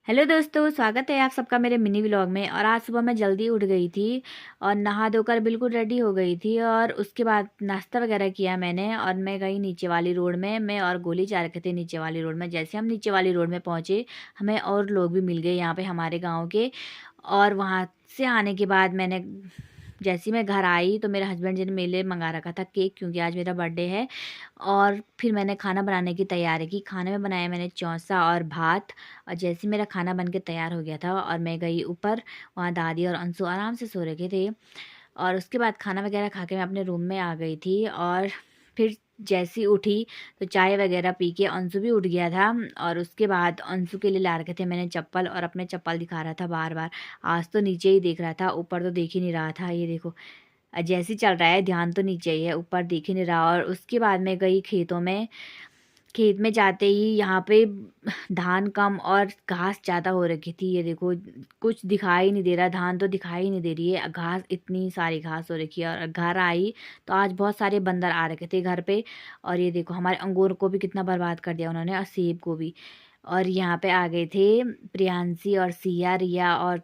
Hello दोस्तों, स्वागत है आप सबका मेरे मिनी व्लॉग में। और आज सुबह मैं जल्दी उठ गई थी और नहा धोकर बिल्कुल रेडी हो गई थी और उसके बाद नाश्ता वगैरह किया मैंने और मैं गई नीचे वाली रोड में। मैं और गोली जा रखे थे नीचे वाली रोड में। जैसे हम नीचे वाली रोड में पहुंचे, हमें और लोग भी मिल गए यहाँ पे हमारे गाँव के। और वहाँ से आने के बाद मैंने जैसे ही मैं घर आई तो मेरे हस्बैंड जी ने मेरे लिए मंगा रखा था केक, क्योंकि आज मेरा बर्थडे है। और फिर मैंने खाना बनाने की तैयारी की। खाने में बनाया मैंने चौंसा और भात। और जैसे ही मेरा खाना बन के तैयार हो गया था और मैं गई ऊपर, वहाँ दादी और अंशु आराम से सो रखे थे। और उसके बाद खाना वगैरह खा के मैं अपने रूम में आ गई थी। और फिर जैसी उठी तो चाय वगैरह पी के अंशु भी उठ गया था। और उसके बाद अंशु के लिए ला रखे थे मैंने चप्पल, और अपने चप्पल दिखा रहा था बार बार। आज तो नीचे ही देख रहा था, ऊपर तो देख ही नहीं रहा था। ये देखो, जैसे ही चल रहा है ध्यान तो नीचे ही है, ऊपर दिख ही नहीं रहा। और उसके बाद मैं गई खेतों में। खेत में जाते ही यहाँ पे धान कम और घास ज़्यादा हो रखी थी। ये देखो, कुछ दिखाई नहीं दे रहा, धान तो दिखाई नहीं दे रही है, घास इतनी सारी घास हो रखी है। और घर आई तो आज बहुत सारे बंदर आ रखे थे घर पे। और ये देखो, हमारे अंगूर को भी कितना बर्बाद कर दिया उन्होंने, और सेब को भी। और यहाँ पे आ गए थे प्रियांशी और सिया, रिया और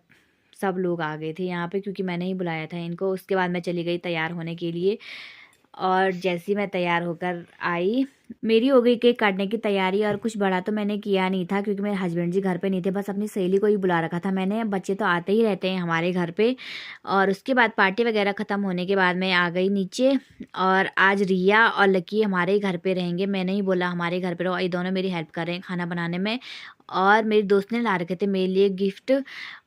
सब लोग आ गए थे यहाँ पे, क्योंकि मैंने ही बुलाया था इनको। उसके बाद मैं चली गई तैयार होने के लिए। और जैसे ही मैं तैयार होकर आई, मेरी हो गई केक काटने की तैयारी। और कुछ बड़ा तो मैंने किया नहीं था, क्योंकि मेरे हस्बैंड जी घर पे नहीं थे, बस अपनी सहेली को ही बुला रखा था मैंने। बच्चे तो आते ही रहते हैं हमारे घर पे। और उसके बाद पार्टी वगैरह ख़त्म होने के बाद मैं आ गई नीचे। और आज रिया और लकी हमारे ही घर पे रहेंगे। मैंने ही बोला हमारे घर पे रहो, ये दोनों मेरी हेल्प कर रहे हैं खाना बनाने में। और मेरी दोस्त ने ला रखे थे मेरे लिए गिफ्ट,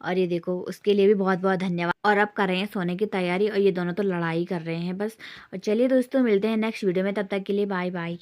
और ये देखो, उसके लिए भी बहुत बहुत धन्यवाद। और अब कर रहे हैं सोने की तैयारी, और ये दोनों तो लड़ाई कर रहे हैं बस। और चलिए दोस्तों, मिलते हैं नेक्स्ट वीडियो में, तब तक के लिए बाय बाय।